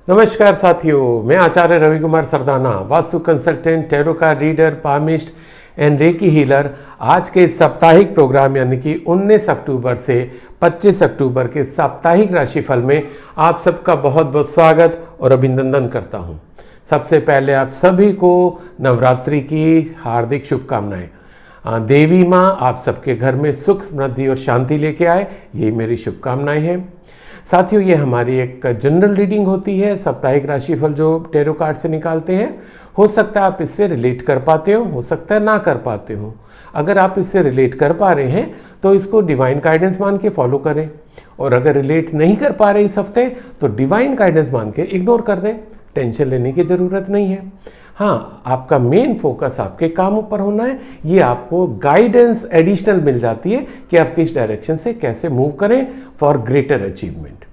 नमस्कार साथियों, मैं Acharya Ravi Kumar Sardana, vastu consultant, tarot card reader, palmist and reiki healer. आज के साप्ताहिक प्रोग्राम यानी कि 19 अक्टूबर से 25 अक्टूबर के साप्ताहिक राशिफल में आप सबका बहुत बहुत स्वागत और अभिनंदन करता हूं। सबसे पहले आप सभी को नवरात्रि की हार्दिक शुभकामनाएं। देवी माँ आप सबके घर में सुख, समृद्धि और शांति लेके आए, यही मेरी शुभकामनाएं हैं। साथियों, ये हमारी एक जनरल रीडिंग होती है, साप्ताहिक राशिफल जो टैरो कार्ड से निकालते हैं। हो सकता है आप इससे रिलेट कर पाते हो सकता है ना कर पाते हो। अगर आप इससे रिलेट कर पा रहे हैं तो इसको डिवाइन गाइडेंस मान के फॉलो करें, और अगर रिलेट नहीं कर पा रहे इस हफ्ते तो डिवाइन गाइडेंस मान के इग्नोर कर दें। टेंशन लेने की ज़रूरत नहीं है। हाँ, आपका मेन फोकस आपके काम ऊपर होना है। ये आपको गाइडेंस एडिशनल मिल जाती है कि आप किस डायरेक्शन से कैसे मूव करें फॉर ग्रेटर अचीवमेंट।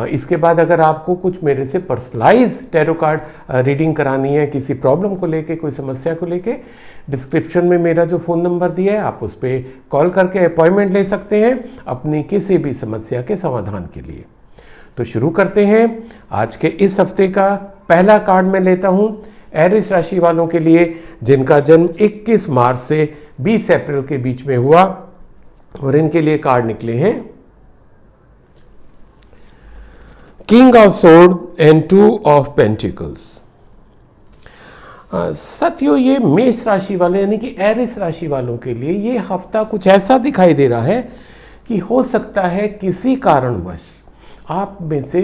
इसके बाद अगर आपको कुछ मेरे से पर्सनलाइज टैरो कार्ड रीडिंग करानी है, किसी प्रॉब्लम को लेके, कोई समस्या को लेके, डिस्क्रिप्शन में मेरा जो फ़ोन नंबर दिया है आप उस पर कॉल करके अपॉइंटमेंट ले सकते हैं अपनी किसी भी समस्या के समाधान के लिए। तो शुरू करते हैं। आज के इस हफ्ते का पहला कार्ड मैं लेता हूं एरिस राशि वालों के लिए, जिनका जन्म 21 मार्च से 20 अप्रैल के बीच में हुआ, और इनके लिए कार्ड निकले हैं king of sword and 2 of pentacles. साथियों, ये मेष राशि वाले यानी कि एरिस राशि वालों के लिए ये हफ्ता कुछ ऐसा दिखाई दे रहा है कि हो सकता है किसी कारणवश आप में से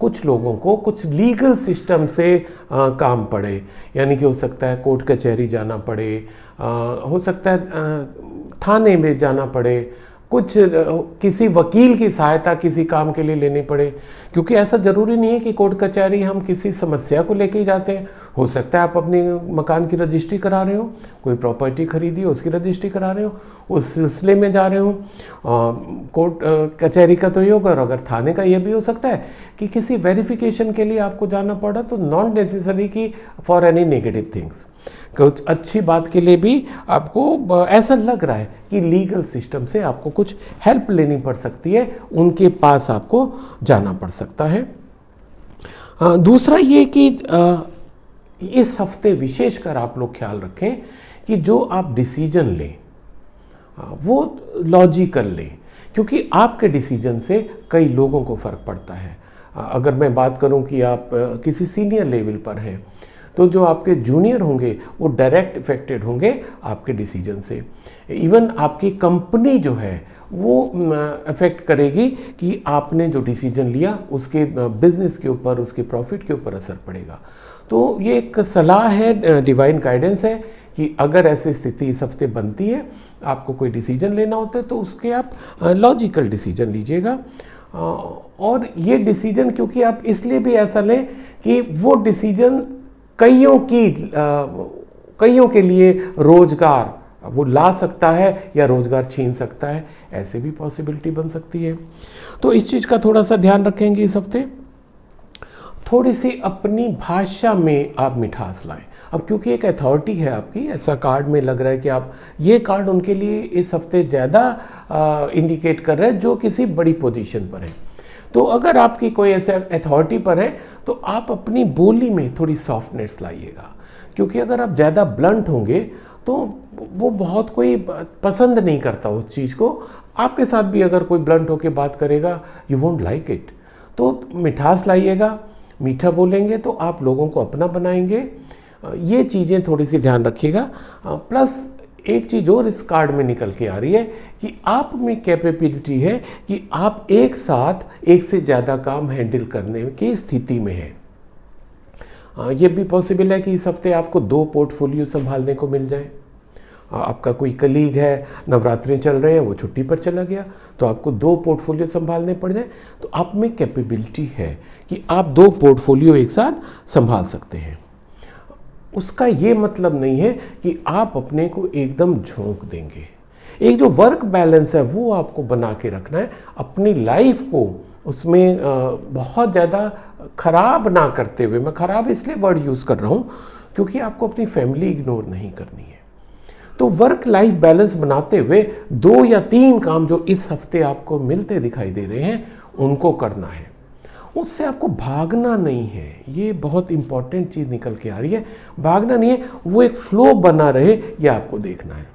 कुछ लोगों को कुछ लीगल सिस्टम से काम पड़े, यानी कि हो सकता है कोर्ट कचहरी जाना पड़े, हो सकता है थाने में जाना पड़े, कुछ किसी वकील की सहायता किसी काम के लिए लेनी पड़े। क्योंकि ऐसा ज़रूरी नहीं है कि कोर्ट कचहरी हम किसी समस्या को लेके ही जाते हैं। हो सकता है आप अपने मकान की रजिस्ट्री करा रहे हो, कोई प्रॉपर्टी खरीदी हो उसकी रजिस्ट्री करा रहे हो, उस सिलसिले में जा रहे हो। कोर्ट कचहरी का तो ये होगा, और अगर थाने का ये भी हो सकता है कि किसी वेरिफिकेशन के लिए आपको जाना पड़ा, तो नॉट नेसेसरी कि फॉर एनी नेगेटिव थिंग्स, कुछ अच्छी बात के लिए भी आपको ऐसा लग रहा है कि लीगल सिस्टम से आपको कुछ हेल्प लेनी पड़ सकती है, उनके पास आपको जाना पड़ सकता है। दूसरा ये कि इस हफ्ते विशेषकर आप लोग ख्याल रखें कि जो आप डिसीजन लें वो लॉजिकल लें, क्योंकि आपके डिसीजन से कई लोगों को फ़र्क पड़ता है। अगर मैं बात करूं कि आप किसी सीनियर लेवल पर हैं, तो जो आपके जूनियर होंगे वो डायरेक्ट इफेक्टेड होंगे आपके डिसीजन से। इवन आपकी कंपनी जो है वो अफेक्ट करेगी कि आपने जो डिसीजन लिया उसके बिजनेस के ऊपर, उसके प्रॉफिट के ऊपर असर पड़ेगा। तो ये एक सलाह है, डिवाइन गाइडेंस है कि अगर ऐसी स्थिति इस हफ्ते बनती है, आपको कोई डिसीजन लेना होता है तो उसके आप लॉजिकल डिसीजन लीजिएगा। और ये डिसीजन क्योंकि आप इसलिए भी ऐसा लें कि वो डिसीजन कईयों के लिए रोजगार वो ला सकता है या रोजगार छीन सकता है, ऐसे भी पॉसिबिलिटी बन सकती है। तो इस चीज़ का थोड़ा सा ध्यान रखेंगे इस हफ्ते। थोड़ी सी अपनी भाषा में आप मिठास लाएं। अब क्योंकि एक अथॉरिटी है आपकी, ऐसा कार्ड में लग रहा है कि आप, ये कार्ड उनके लिए इस हफ्ते ज़्यादा इंडिकेट कर रहा है जो किसी बड़ी पोजीशन पर है। तो अगर आपकी कोई ऐसे अथॉरिटी पर है तो आप अपनी बोली में थोड़ी सॉफ्टनेस लाइएगा, क्योंकि अगर आप ज़्यादा ब्लंट होंगे तो वो बहुत कोई पसंद नहीं करता उस चीज़ को। आपके साथ भी अगर कोई ब्लंट होकर बात करेगा, यू वोंट लाइक इट। तो मिठास लाइएगा, मीठा बोलेंगे तो आप लोगों को अपना बनाएंगे। ये चीज़ें थोड़ी सी ध्यान रखिएगा। प्लस एक चीज़ और इस कार्ड में निकल के आ रही है कि आप में कैपेबिलिटी है कि आप एक साथ एक से ज़्यादा काम हैंडल करने की स्थिति में है। ये भी पॉसिबल है कि इस हफ्ते आपको 2 पोर्टफोलियो संभालने को मिल जाए। आपका कोई कलीग है, नवरात्रि चल रहे हैं, वो छुट्टी पर चला गया, तो आपको 2 पोर्टफोलियो संभालने पड़ जाए। तो आप में कैपेबिलिटी है कि आप 2 पोर्टफोलियो एक साथ संभाल सकते हैं। उसका ये मतलब नहीं है कि आप अपने को एकदम झोंक देंगे। एक जो वर्क बैलेंस है वो आपको बना के रखना है, अपनी लाइफ को उसमें बहुत ज़्यादा खराब ना करते हुए। मैं खराब इसलिए वर्ड यूज़ कर रहा हूँ क्योंकि आपको अपनी फैमिली इग्नोर नहीं करनी है। तो वर्क लाइफ बैलेंस बनाते हुए 2 या 3 काम जो इस हफ्ते आपको मिलते दिखाई दे रहे हैं उनको करना है। उससे आपको भागना नहीं है। ये बहुत इंपॉर्टेंट चीज़ निकल के आ रही है। भागना नहीं है, वो एक फ्लो बना रहे, ये आपको देखना है।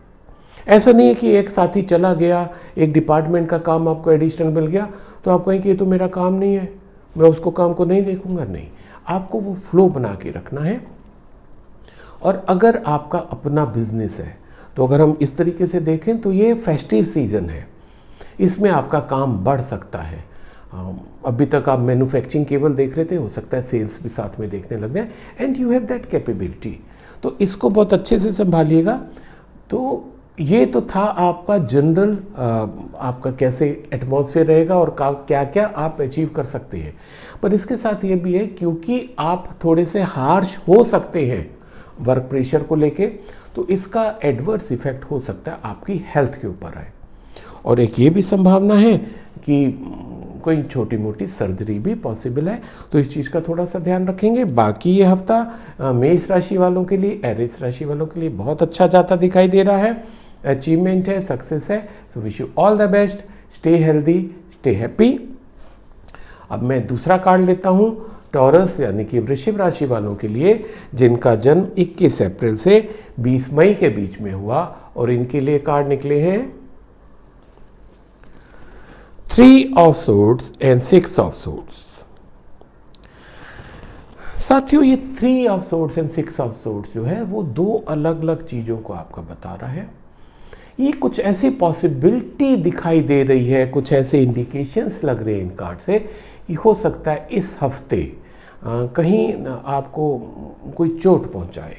ऐसा नहीं है कि एक साथी चला गया, एक डिपार्टमेंट का काम आपको एडिशनल मिल गया तो आप कहें कि ये तो मेरा काम नहीं है, मैं उसको काम को नहीं देखूंगा। नहीं, आपको वो फ्लो बना के रखना है। और अगर आपका अपना बिजनेस है तो अगर हम इस तरीके से देखें तो ये फेस्टिव सीजन है, इसमें आपका काम बढ़ सकता है। अभी तक आप मैन्युफैक्चरिंग केवल देख रहे थे, हो सकता है सेल्स भी साथ में देखने लग जाए, and you have that capability. तो इसको बहुत अच्छे से संभालिएगा। तो ये तो था आपका जनरल, आपका कैसे एटमॉस्फेयर रहेगा और क्या क्या आप अचीव कर सकते हैं। पर इसके साथ ये भी है, क्योंकि आप थोड़े से हार्श हो सकते हैं वर्क प्रेशर को लेके, तो इसका एडवर्स इफेक्ट हो सकता है आपकी हेल्थ के ऊपर है। और एक ये भी संभावना है कि कोई छोटी मोटी सर्जरी भी पॉसिबल है, तो इस चीज़ का थोड़ा सा ध्यान रखेंगे। बाकी ये हफ्ता मेष राशि वालों के लिए, एरिस राशि वालों के लिए बहुत अच्छा जाता दिखाई दे रहा है। अचीवमेंट है, सक्सेस है। So wish you all the best, stay healthy, stay happy. अब मैं दूसरा कार्ड लेता हूँ टॉरस यानी कि वृश्चिक राशि वालों के लिए, जिनका जन्म 21 अप्रैल से 20 मई के बीच में हुआ, और इनके लिए कार्ड निकले हैं 3 of swords and 6 of swords. साथियों, ये 3 of swords and 6 of swords जो है वो दो अलग अलग चीज़ों को आपका बता रहा है। ये कुछ ऐसी पॉसिबिलिटी दिखाई दे रही है, कुछ ऐसे इंडिकेशंस लग रहे हैं इन कार्ड से कि हो सकता है इस हफ्ते कहीं आपको कोई चोट पहुंचाए।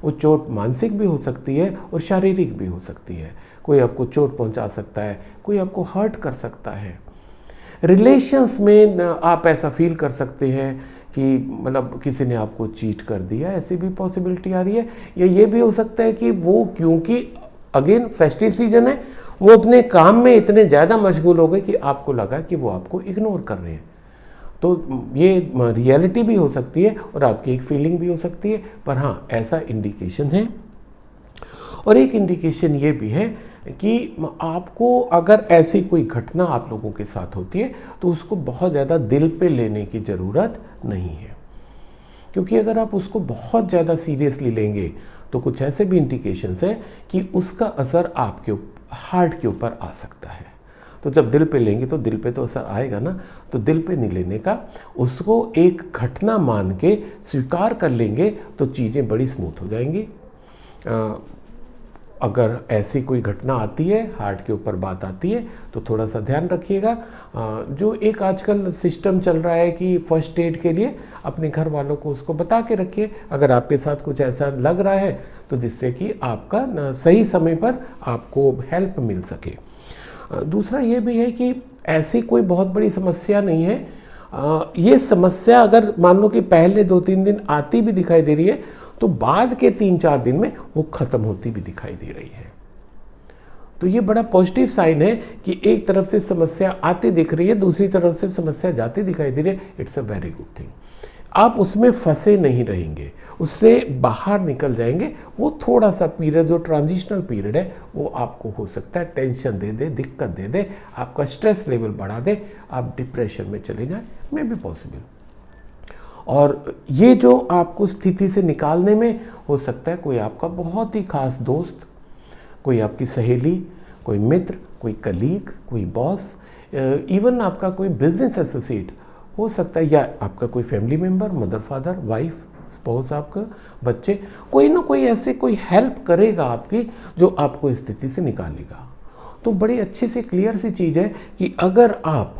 वो चोट मानसिक भी हो सकती है और शारीरिक भी हो सकती है। कोई आपको चोट पहुंचा सकता है, कोई आपको हर्ट कर सकता है। रिलेशंस में आप ऐसा फील कर सकते हैं कि मतलब किसी ने आपको चीट कर दिया, ऐसी भी पॉसिबिलिटी आ रही है। या ये भी हो सकता है कि वो, क्योंकि अगेन फेस्टिव सीजन है, वो अपने काम में इतने ज़्यादा मशगूल हो गए कि आपको लगा कि वो आपको इग्नोर कर रहे हैं। तो ये रियलिटी भी हो सकती है और आपकी एक फीलिंग भी हो सकती है, पर हाँ, ऐसा इंडिकेशन है। और एक इंडिकेशन ये भी है कि आपको अगर ऐसी कोई घटना आप लोगों के साथ होती है तो उसको बहुत ज़्यादा दिल पे लेने की ज़रूरत नहीं है, क्योंकि अगर आप उसको बहुत ज़्यादा सीरियसली लेंगे तो कुछ ऐसे भी इंडिकेशंस हैं कि उसका असर आपके हार्ट के ऊपर आ सकता है। तो जब दिल पे लेंगे तो दिल पे तो असर आएगा ना, तो दिल पे नहीं लेने का, उसको एक घटना मान के स्वीकार कर लेंगे तो चीज़ें बड़ी स्मूथ हो जाएंगी। अगर ऐसी कोई घटना आती है, हार्ट के ऊपर बात आती है, तो थोड़ा सा ध्यान रखिएगा। जो एक आजकल सिस्टम चल रहा है कि फर्स्ट एड के लिए अपने घर वालों को उसको बता के रखिए अगर आपके साथ कुछ ऐसा लग रहा है, तो जिससे कि आपका सही समय पर आपको हेल्प मिल सके। दूसरा ये भी है कि ऐसी कोई बहुत बड़ी समस्या नहीं है। ये समस्या अगर मान लो कि पहले 2-3 दिन आती भी दिखाई दे रही है, तो बाद के 3-4 दिन में वो ख़त्म होती भी दिखाई दे रही है। तो ये बड़ा पॉजिटिव साइन है कि एक तरफ से समस्या आती दिख रही है, दूसरी तरफ से समस्या जाती दिखाई दे रही है। It's a very good thing. आप उसमें फंसे नहीं रहेंगे, उससे बाहर निकल जाएंगे। वो थोड़ा सा पीरियड, जो ट्रांजिशनल पीरियड है, वो आपको हो सकता है टेंशन दे दे, दिक्कत दे दे, आपका स्ट्रेस लेवल बढ़ा दे, आप डिप्रेशन में चले जाएं, मे बी पॉसिबल। और ये जो आपको स्थिति से निकालने में हो सकता है कोई आपका बहुत ही खास दोस्त, कोई आपकी सहेली, कोई मित्र, कोई कलीग, कोई बॉस, इवन आपका कोई बिजनेस एसोसिएट हो सकता है, या आपका कोई family member, mother, father, wife, spouse, आपका बच्चे, कोई ना कोई ऐसे कोई हेल्प करेगा आपकी, जो आपको इस स्थिति से निकालेगा। तो बड़ी अच्छी सी क्लियर सी चीज़ है कि अगर आप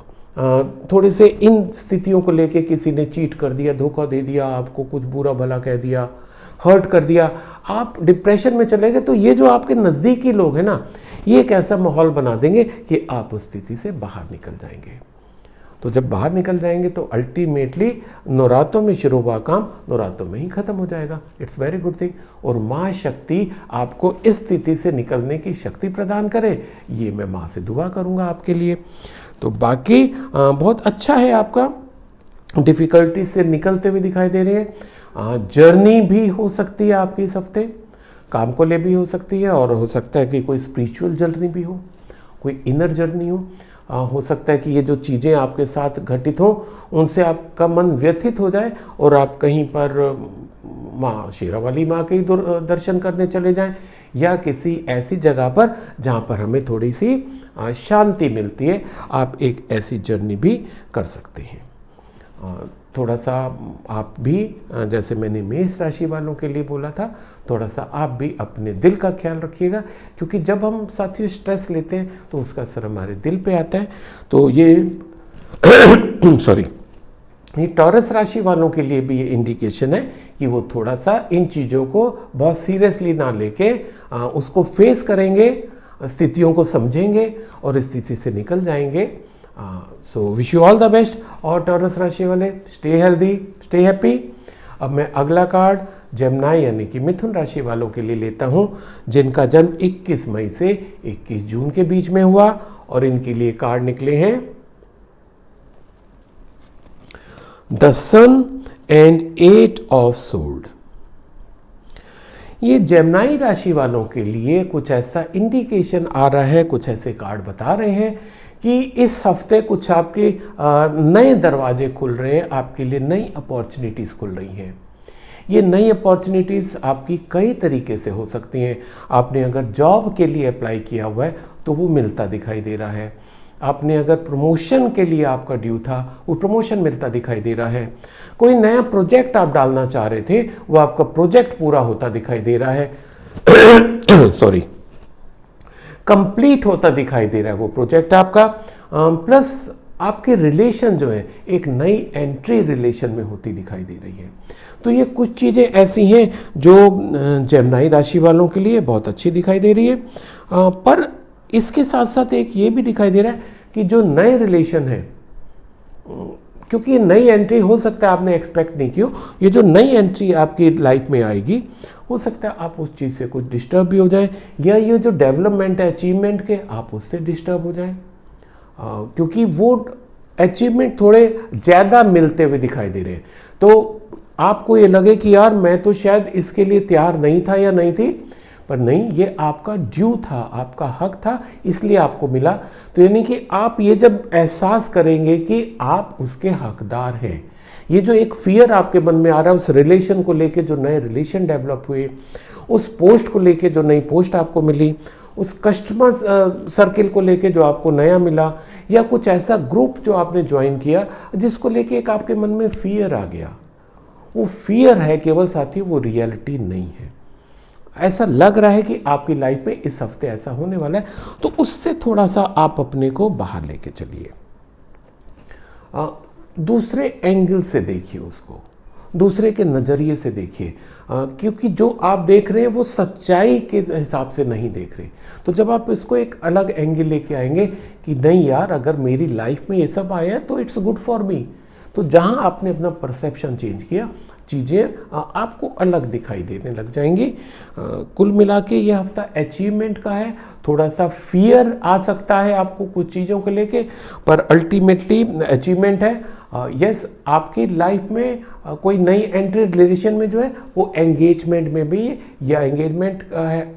थोड़े से इन स्थितियों को लेके, किसी ने चीट कर दिया, धोखा दे दिया, आपको कुछ बुरा भला कह दिया, हर्ट कर दिया, आप डिप्रेशन में चले गए, तो ये जो आपके नज़दीकी लोग हैं ना, ये एक ऐसा माहौल बना देंगे कि आप उस स्थिति से बाहर निकल जाएंगे। तो जब बाहर निकल जाएंगे तो अल्टीमेटली नवरात्रों में शुरू हुआ काम नवरात्रों में ही ख़त्म हो जाएगा। It's very good thing. और माँ शक्ति आपको इस स्थिति से निकलने की शक्ति प्रदान करे, ये मैं माँ से दुआ करूँगा आपके लिए। तो बाकी बहुत अच्छा है, आपका डिफ़िकल्टी से निकलते हुए दिखाई दे रहे हैं। जर्नी भी हो सकती है आपकी इस हफ्ते, काम को ले भी हो सकती है, और हो सकता है कि कोई स्पिरिचुअल जर्नी भी हो, कोई इनर जर्नी हो। हो सकता है कि ये जो चीज़ें आपके साथ घटित हों उनसे आपका मन व्यथित हो जाए और आप कहीं पर माँ शेरावाली माँ के ही दर्शन करने चले जाएं या किसी ऐसी जगह पर जहाँ पर हमें थोड़ी सी शांति मिलती है। आप एक ऐसी जर्नी भी कर सकते हैं। थोड़ा सा आप भी, जैसे मैंने मेष राशि वालों के लिए बोला था, थोड़ा सा आप भी अपने दिल का ख्याल रखिएगा, क्योंकि जब हम साथियों स्ट्रेस लेते हैं तो उसका असर हमारे दिल पे आता है। तो ये सॉरी, ये टॉरस राशि वालों के लिए भी ये इंडिकेशन है कि वो थोड़ा सा इन चीज़ों को बहुत सीरियसली ना लेके उसको फेस करेंगे, स्थितियों को समझेंगे और स्थिति से निकल जाएंगे। सो wish you all the best. और टॉरस राशि वाले स्टे हेल्दी, स्टे हैप्पी। अब मैं अगला कार्ड जेमिनी यानी कि मिथुन राशि वालों के लिए लेता हूं, जिनका जन्म 21 मई से 21 जून के बीच में हुआ, और इनके लिए कार्ड निकले हैं the sun and 8 of sword. ये जेमिनी राशि वालों के लिए कुछ ऐसा इंडिकेशन आ रहा है, कुछ ऐसे कार्ड बता रहे हैं कि इस हफ्ते कुछ आपके नए दरवाजे खुल रहे हैं, आपके लिए नई अपॉर्चुनिटीज़ खुल रही हैं। ये नई अपॉर्चुनिटीज़ आपकी कई तरीके से हो सकती हैं। आपने अगर जॉब के लिए अप्लाई किया हुआ है तो वो मिलता दिखाई दे रहा है। आपने अगर प्रमोशन के लिए आपका ड्यू था, वो प्रमोशन मिलता दिखाई दे रहा है। कोई नया प्रोजेक्ट आप डालना चाह रहे थे, वो आपका प्रोजेक्ट पूरा होता दिखाई दे रहा है सॉरी, कंप्लीट होता दिखाई दे रहा है वो प्रोजेक्ट आपका। प्लस आपके रिलेशन जो है एक नई एंट्री रिलेशन में होती दिखाई दे रही है। तो ये कुछ चीज़ें ऐसी हैं जो जेमिनी राशि वालों के लिए बहुत अच्छी दिखाई दे रही है। पर इसके साथ साथ एक ये भी दिखाई दे रहा है कि जो नए रिलेशन है, क्योंकि ये नई एंट्री हो सकता है आपने एक्सपेक्ट नहीं की हो, ये जो नई एंट्री आपकी लाइफ में आएगी हो सकता है आप उस चीज़ से कुछ डिस्टर्ब भी हो जाए, या ये जो डेवलपमेंट है अचीवमेंट के, आप उससे डिस्टर्ब हो जाए, क्योंकि वो अचीवमेंट थोड़े ज़्यादा मिलते हुए दिखाई दे रहे हैं। तो आपको ये लगे कि यार मैं तो शायद इसके लिए तैयार नहीं था या नहीं थी, पर नहीं, ये आपका ड्यू था, आपका हक था, इसलिए आपको मिला। तो यानी कि आप ये जब एहसास करेंगे कि आप उसके हकदार हैं, ये जो एक फियर आपके मन में आ रहा है उस रिलेशन को लेके, जो नए रिलेशन डेवलप हुए, उस पोस्ट को लेके जो नई पोस्ट आपको मिली, उस कस्टमर सर्किल को लेके जो आपको नया मिला, या कुछ ऐसा ग्रुप जो आपने ज्वाइन किया जिसको लेके एक आपके मन में फियर आ गया, वो फियर है केवल साथियों, वो रियलिटी नहीं है। ऐसा लग रहा है कि आपकी लाइफ में इस हफ्ते ऐसा होने वाला है, तो उससे थोड़ा सा आप अपने को बाहर लेके चलिए। दूसरे एंगल से देखिए उसको, दूसरे के नज़रिए से देखिए, क्योंकि जो आप देख रहे हैं वो सच्चाई के हिसाब से नहीं देख रहे। तो जब आप इसको एक अलग एंगल लेके आएंगे कि नहीं यार, अगर मेरी लाइफ में ये सब आया है तो इट्स गुड फॉर मी, तो जहाँ आपने अपना परसेप्शन चेंज किया, चीज़ें आपको अलग दिखाई देने लग जाएंगी। कुल मिला के ये हफ्ता अचीवमेंट का है। थोड़ा सा फियर आ सकता है आपको कुछ चीज़ों को लेके, पर अल्टीमेटली अचीवमेंट है। यस, आपकी लाइफ में कोई नई एंट्री रिलेशन में जो है वो एंगेजमेंट में भी, या एंगेजमेंट है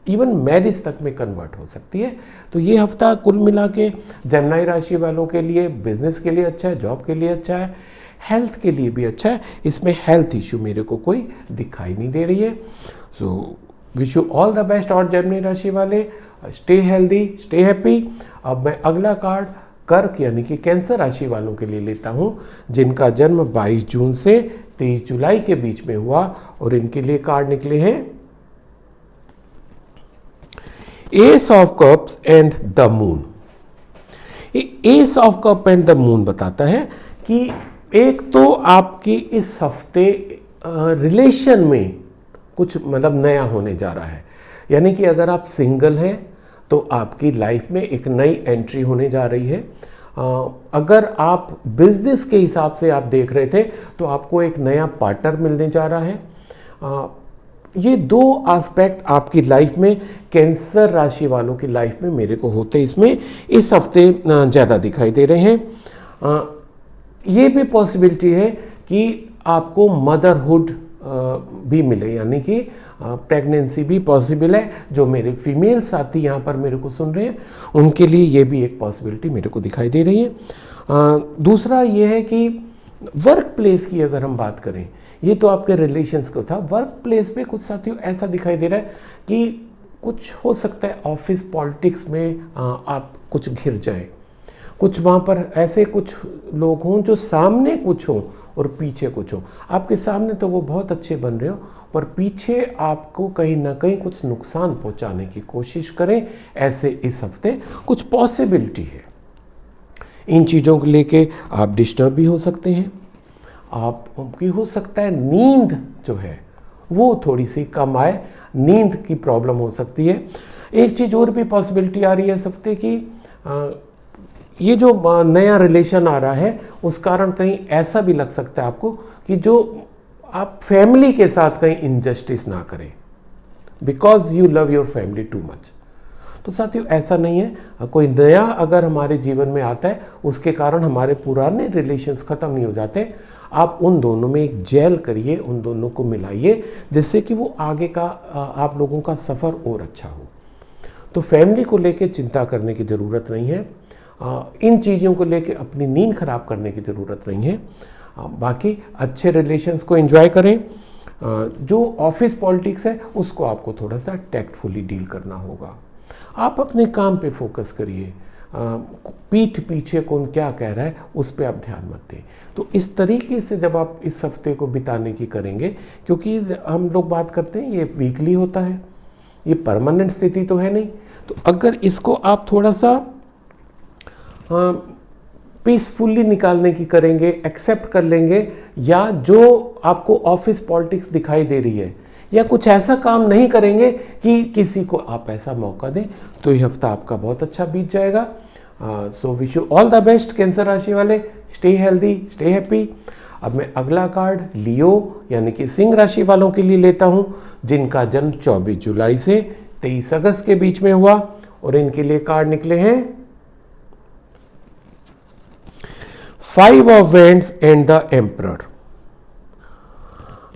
इवन मैरिज तक में कन्वर्ट हो सकती है। तो ये हफ्ता कुल मिला के जेमिनी राशि वालों के लिए बिजनेस के लिए अच्छा है, जॉब के लिए अच्छा है, हेल्थ के लिए भी अच्छा है। इसमें हेल्थ इश्यू मेरे को कोई दिखाई नहीं दे रही है। So wish you all the best. और जेमिनी राशि वाले स्टे हेल्दी, स्टे हैप्पी। अब मैं अगला कार्ड कर्क यानी कि कैंसर राशि वालों के लिए लेता हूं, जिनका जन्म 22 जून से 23 जुलाई के बीच में हुआ, और इनके लिए कार्ड निकले हैं S of cups and the moon. S of cup and the moon बताता है कि एक तो आपकी इस हफ्ते रिलेशन में कुछ मतलब नया होने जा रहा है, यानी कि अगर आप सिंगल हैं तो आपकी लाइफ में एक नई एंट्री होने जा रही है। अगर आप बिजनेस के हिसाब से आप देख रहे थे तो आपको एक नया पार्टनर मिलने जा रहा है। ये दो एस्पेक्ट आपकी लाइफ में, कैंसर राशि वालों की लाइफ में मेरे को होते इसमें इस हफ्ते ज़्यादा दिखाई दे रहे हैं। ये भी पॉसिबिलिटी है कि आपको मदरहुड भी मिले, यानी कि प्रेगनेंसी भी पॉसिबल है। जो मेरे फीमेल साथी यहाँ पर मेरे को सुन रहे हैं उनके लिए ये भी एक पॉसिबिलिटी मेरे को दिखाई दे रही है। दूसरा ये है कि वर्क प्लेस की अगर हम बात करें, ये तो आपके रिलेशंस को था, वर्क प्लेस पे कुछ साथियों ऐसा दिखाई दे रहा है कि कुछ हो सकता है ऑफिस पॉलिटिक्स में आप कुछ घिर जाए, कुछ वहाँ पर ऐसे कुछ लोग हों जो सामने कुछ हों और पीछे कुछ हो। आपके सामने तो वो बहुत अच्छे बन रहे हो, पर पीछे आपको कहीं ना कहीं कुछ नुकसान पहुंचाने की कोशिश करें, ऐसे इस हफ्ते कुछ पॉसिबिलिटी है। इन चीज़ों को लेके आप डिस्टर्ब भी हो सकते हैं। आपकी हो सकता है नींद जो है वो थोड़ी सी कम आए, नींद की प्रॉब्लम हो सकती है। एक चीज़ और भी पॉसिबिलिटी आ रही है इस हफ्ते की, ये जो नया रिलेशन आ रहा है उस कारण कहीं ऐसा भी लग सकता है आपको कि जो आप फैमिली के साथ कहीं इनजस्टिस ना करें, because you love your family too much. तो साथियों ऐसा नहीं है, कोई नया अगर हमारे जीवन में आता है उसके कारण हमारे पुराने रिलेशंस ख़त्म नहीं हो जाते। आप उन दोनों में एक जेल करिए, उन दोनों को मिलाइए, जिससे कि वो आगे का आप लोगों का सफ़र और अच्छा हो। तो फैमिली को लेके चिंता करने की ज़रूरत नहीं है, इन चीज़ों को लेके अपनी नींद खराब करने की ज़रूरत नहीं है। बाकी अच्छे रिलेशंस को एंजॉय करें। जो ऑफिस पॉलिटिक्स है उसको आपको थोड़ा सा टैक्टफुली डील करना होगा। आप अपने काम पे फोकस करिए, पीठ पीछे कौन क्या कह रहा है उस पर आप ध्यान मत दें। तो इस तरीके से जब आप इस हफ्ते को बिताने की करेंगे, क्योंकि हम लोग बात करते हैं ये वीकली होता है, ये परमानेंट स्थिति तो है नहीं, तो अगर इसको आप थोड़ा सा पीसफुली निकालने की करेंगे, एक्सेप्ट कर लेंगे, या जो आपको ऑफिस पॉलिटिक्स दिखाई दे रही है या कुछ ऐसा काम नहीं करेंगे कि किसी को आप ऐसा मौका दें, तो ये हफ्ता आपका बहुत अच्छा बीत जाएगा। सो wish you all the best cancer राशि वाले, स्टे हेल्दी, स्टे हैप्पी। अब मैं अगला कार्ड लियो यानी कि सिंह राशि वालों के लिए लेता हूं, जिनका जन्म 24 जुलाई से 23 अगस्त के बीच में हुआ, और इनके लिए कार्ड निकले हैं 5 of wands and the emperor.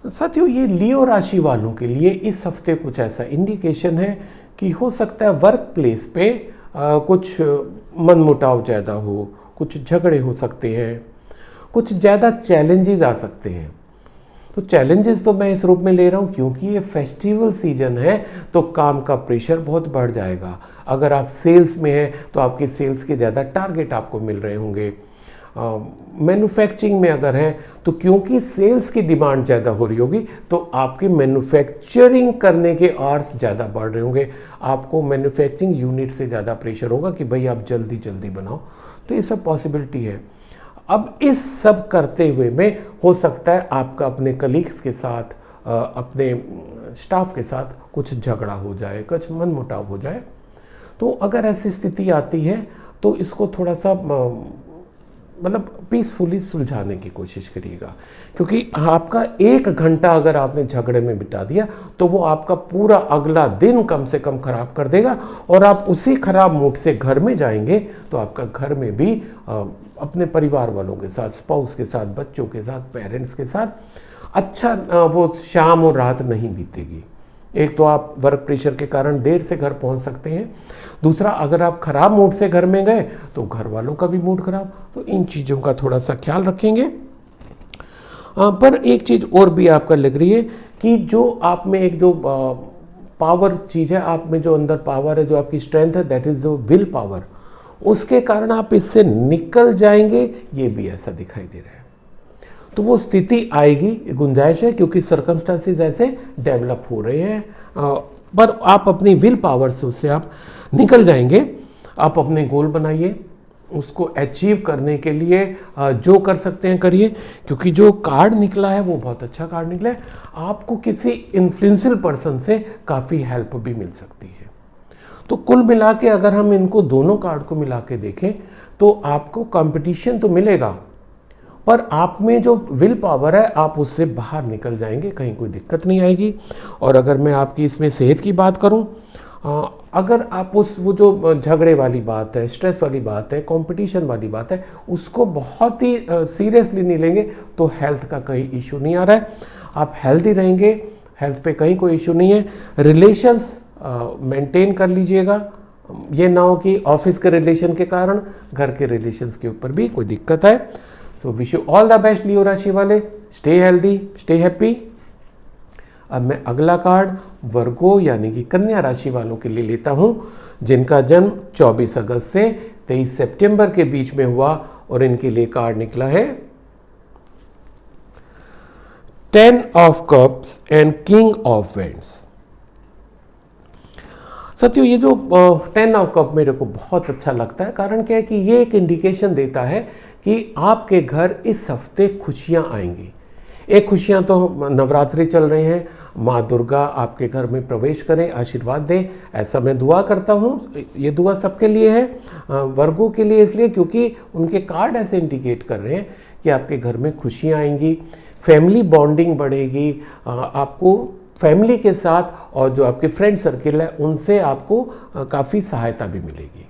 साथियों ये लियो राशि वालों के लिए इस हफ्ते कुछ ऐसा इंडिकेशन है कि हो सकता है वर्क प्लेस पे कुछ मनमुटाव ज़्यादा हो, कुछ झगड़े हो सकते हैं, कुछ ज़्यादा चैलेंजेस आ सकते हैं। तो चैलेंजेस तो मैं इस रूप में ले रहा हूँ क्योंकि ये फेस्टिवल सीजन है, तो काम का प्रेशर बहुत बढ़ जाएगा। अगर आप सेल्स में हैं तो आपके सेल्स के ज़्यादा टारगेट आपको मिल रहे होंगे। मैन्युफैक्चरिंग में अगर है तो क्योंकि सेल्स की डिमांड ज़्यादा हो रही होगी तो आपके मैन्युफैक्चरिंग करने के आवर्स ज़्यादा बढ़ रहे होंगे। आपको मैन्युफैक्चरिंग यूनिट से ज़्यादा प्रेशर होगा कि भाई आप जल्दी जल्दी बनाओ। तो ये सब पॉसिबिलिटी है। अब इस सब करते हुए में हो सकता है आपका अपने कलीग्स के साथ, अपने स्टाफ के साथ कुछ झगड़ा हो जाए, कुछ मनमुटाव हो जाए। तो अगर ऐसी स्थिति आती है तो इसको थोड़ा सा मतलब पीसफुली सुलझाने की कोशिश करिएगा, क्योंकि आपका 1 घंटा अगर आपने झगड़े में बिता दिया तो वो आपका पूरा अगला दिन कम से कम खराब कर देगा, और आप उसी खराब मूड से घर में जाएंगे तो आपका घर में भी अपने परिवार वालों के साथ, स्पाउस के साथ, बच्चों के साथ, पेरेंट्स के साथ अच्छा वो शाम और रात नहीं बीतेगी। एक तो आप वर्क प्रेशर के कारण देर से घर पहुंच सकते हैं, दूसरा अगर आप खराब मूड से घर में गए तो घर वालों का भी मूड खराब। तो इन चीज़ों का थोड़ा सा ख्याल रखेंगे। पर एक चीज़ और भी आपका लग रही है कि जो आप में एक जो पावर चीज़ है, आप में जो अंदर पावर है, जो आपकी स्ट्रेंथ है, दैट इज़ जो विल पावर, उसके कारण आप इससे निकल जाएंगे, ये भी ऐसा दिखाई दे रहा है। तो वो स्थिति आएगी, गुंजाइश है, क्योंकि सर्कमस्टांसेस ऐसे डेवलप हो रहे हैं, पर आप अपनी विल पावर से उससे आप निकल जाएंगे। आप अपने गोल बनाइए, उसको अचीव करने के लिए जो कर सकते हैं करिए, क्योंकि जो कार्ड निकला है वो बहुत अच्छा कार्ड निकला है। आपको किसी इन्फ्लुएंशियल पर्सन से काफ़ी हेल्प भी मिल सकती है। तो कुल मिला के अगर हम इनको दोनों कार्ड को मिला के देखें तो आपको कंपटीशन तो मिलेगा, पर आप में जो विल पावर है आप उससे बाहर निकल जाएंगे, कहीं कोई दिक्कत नहीं आएगी। और अगर मैं आपकी इसमें सेहत की बात करूं, अगर आप वो जो झगड़े वाली बात है, स्ट्रेस वाली बात है, कंपटीशन वाली बात है, उसको बहुत ही सीरियसली नहीं लेंगे तो हेल्थ का कोई इशू नहीं आ रहा है। आप हेल्दी रहेंगे, हेल्थ पे कहीं कोई इशू नहीं है। रिलेशंस मेंटेन कर लीजिएगा, ये ना हो कि ऑफिस के रिलेशन के कारण घर के रिलेशंस के ऊपर भी कोई दिक्कत है। So wish you all the best Leo राशि वाले, स्टे हेल्दी, स्टे हैप्पी। अब मैं अगला कार्ड वर्गो यानी कि कन्या राशि वालों के लिए लेता हूं, जिनका जन्म 24 अगस्त से 23 सितंबर के बीच में हुआ, और इनके लिए कार्ड निकला है 10 of cups and king of vends. साथियों, ये जो 10 ऑफ कप मेरे को बहुत अच्छा लगता है। कारण क्या है कि ये एक इंडिकेशन देता है कि आपके घर इस हफ्ते खुशियां आएंगी। एक खुशियां तो नवरात्रि चल रहे हैं, माँ दुर्गा आपके घर में प्रवेश करें, आशीर्वाद दें, ऐसा मैं दुआ करता हूँ। ये दुआ सबके लिए है, वर्गों के लिए इसलिए क्योंकि उनके कार्ड ऐसे इंडिकेट कर रहे हैं कि आपके घर में खुशियाँ आएंगी, फैमिली बॉन्डिंग बढ़ेगी, आपको फैमिली के साथ और जो आपके फ्रेंड सर्किल है उनसे आपको काफ़ी सहायता भी मिलेगी।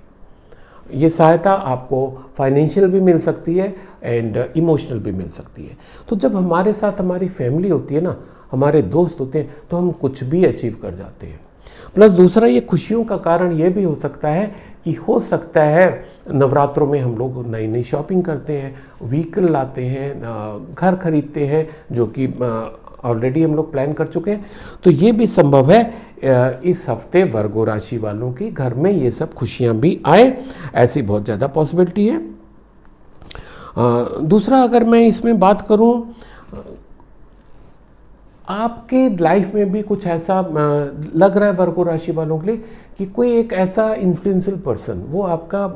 ये सहायता आपको फाइनेंशियल भी मिल सकती है एंड इमोशनल भी मिल सकती है। तो जब हमारे साथ हमारी फैमिली होती है ना, हमारे दोस्त होते हैं, तो हम कुछ भी अचीव कर जाते हैं। प्लस दूसरा, ये खुशियों का कारण ये भी हो सकता है कि हो सकता है नवरात्रों में हम लोग नई नई शॉपिंग करते हैं, व्हीकल लाते हैं, घर खरीदते हैं, जो कि ऑलरेडी हम लोग प्लान कर चुके हैं। तो ये भी संभव है इस हफ्ते वर्गो राशि वालों की घर में ये सब खुशियां भी आए, ऐसी बहुत ज़्यादा पॉसिबिलिटी है। दूसरा, अगर मैं इसमें बात करूं, आपके लाइफ में भी कुछ ऐसा लग रहा है वर्गो राशि वालों के लिए कि कोई एक ऐसा इन्फ्लुएंशियल पर्सन, वो आपका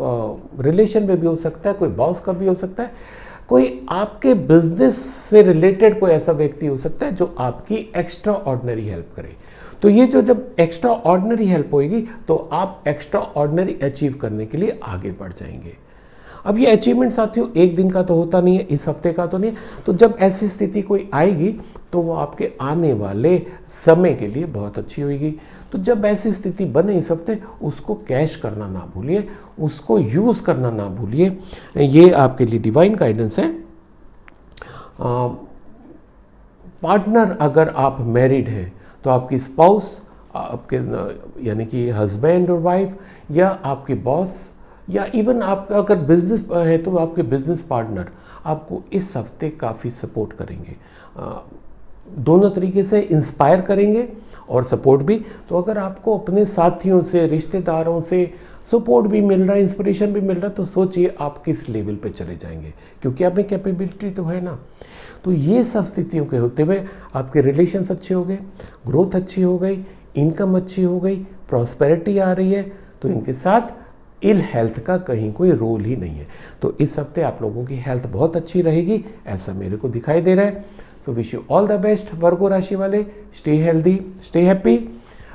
रिलेशन में भी हो सकता है, कोई बॉस का भी हो सकता है, कोई आपके बिजनेस से रिलेटेड कोई ऐसा व्यक्ति हो सकता है जो आपकी एक्स्ट्रा ऑर्डिनरी हेल्प करे। तो ये जो जब एक्स्ट्रा ऑर्डिनरी हेल्प होगी तो आप एक्स्ट्रा ऑर्डिनरी अचीव करने के लिए आगे बढ़ जाएंगे। अब ये अचीवमेंट साथियों एक दिन का तो होता नहीं है, इस हफ्ते का तो नहीं है। तो जब ऐसी स्थिति कोई आएगी तो वो आपके आने वाले समय के लिए बहुत अच्छी होगी। तो जब ऐसी स्थिति बने इस हफ्ते, उसको कैश करना ना भूलिए, उसको यूज़ करना ना भूलिए। ये आपके लिए डिवाइन गाइडेंस है। पार्टनर, अगर आप मैरिड हैं तो आपकी स्पाउस, आपके यानी कि हस्बैंड और वाइफ, या आपके बॉस, या इवन आपका अगर बिजनेस है तो आपके बिजनेस पार्टनर आपको इस हफ्ते काफ़ी सपोर्ट करेंगे, दोनों तरीके से इंस्पायर करेंगे और सपोर्ट भी। तो अगर आपको अपने साथियों से, रिश्तेदारों से सपोर्ट भी मिल रहा है, इंस्पिरेशन भी मिल रहा है, तो सोचिए आप किस लेवल पे चले जाएंगे, क्योंकि आप में कैपेबिलिटी तो है ना। तो ये सब स्थितियों के होते हुए आपके रिलेशंस अच्छे हो गए, ग्रोथ अच्छी हो गई, इनकम अच्छी हो गई, प्रॉस्पेरिटी आ रही है, तो इनके साथ इल हेल्थ का कहीं कोई रोल ही नहीं है। तो इस हफ्ते आप लोगों की हेल्थ बहुत अच्छी रहेगी, ऐसा मेरे को दिखाई दे रहा है। तो wish you all the best Virgo राशि वाले, स्टे हेल्दी, स्टे हैप्पी।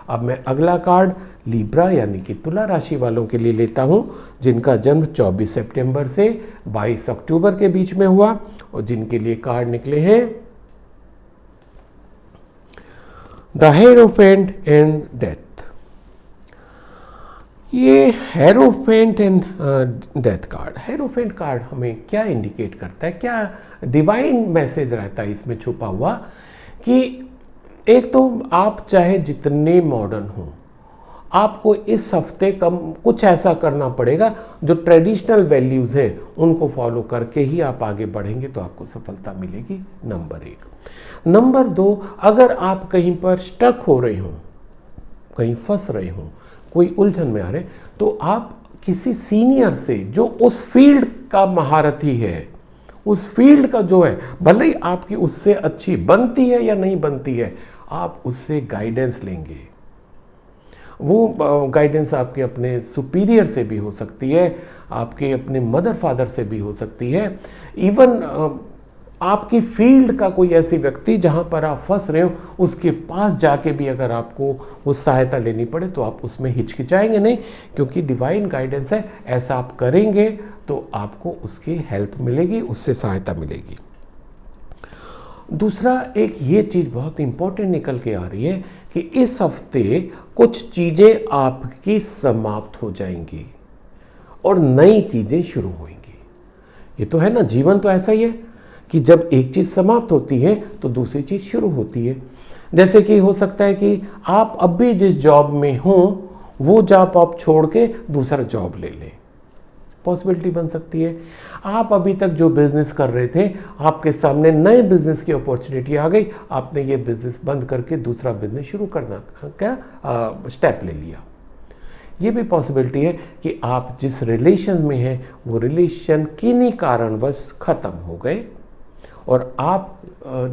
अब मैं अगला कार्ड लिब्रा यानी कि तुला राशि वालों के लिए लेता हूं, जिनका जन्म 24 सितंबर से 22 अक्टूबर के बीच में हुआ, और जिनके लिए कार्ड निकले हैं द हेरोफेंट एंड डेथ। ये hierophant and death card, hierophant card हमें क्या इंडिकेट करता है, क्या डिवाइन मैसेज रहता है इसमें छुपा हुआ, कि एक तो आप चाहे जितने मॉडर्न हो, आपको इस हफ्ते कम कुछ ऐसा करना पड़ेगा जो ट्रेडिशनल वैल्यूज़ हैं उनको फॉलो करके ही आप आगे बढ़ेंगे, तो आपको सफलता मिलेगी, नंबर 1। नंबर 2, अगर आप कहीं पर स्टक हो रहे हो, कहीं फंस रहे हो, कोई उलझन में आ रहे, तो आप किसी सीनियर से जो उस फील्ड का महारथी है, उस फील्ड का जो है, भले ही आपकी उससे अच्छी बनती है या नहीं बनती है, आप उससे गाइडेंस लेंगे। वो गाइडेंस आपके अपने सुपीरियर से भी हो सकती है, आपके अपने मदर फादर से भी हो सकती है, इवन आपकी फील्ड का कोई ऐसी व्यक्ति जहां पर आप फंस रहे हो, उसके पास जाके भी अगर आपको वो सहायता लेनी पड़े तो आप उसमें हिचकिचाएंगे नहीं, क्योंकि डिवाइन गाइडेंस है। ऐसा आप करेंगे तो आपको उसकी हेल्प मिलेगी, उससे सहायता मिलेगी। दूसरा, एक ये चीज़ बहुत इंपॉर्टेंट निकल के आ रही है कि इस हफ्ते कुछ चीज़ें आपकी समाप्त हो जाएंगी और नई चीज़ें शुरू होंगी। ये तो है ना, जीवन तो ऐसा ही है कि जब एक चीज़ समाप्त होती है तो दूसरी चीज़ शुरू होती है। जैसे कि हो सकता है कि आप अब भी जिस जॉब में हो वो जॉब आप छोड़ के दूसरा जॉब ले लें, पॉसिबिलिटी बन सकती है। आप अभी तक जो बिजनेस कर रहे थे, आपके सामने नए बिजनेस की अपॉर्चुनिटी आ गई, आपने ये बिजनेस बंद करके दूसरा बिजनेस शुरू करना क्या स्टेप ले लिया। ये भी पॉसिबिलिटी है कि आप जिस रिलेशन में हैं वो रिलेशन किन्हीं कारणवश ख़त्म हो गए, और आप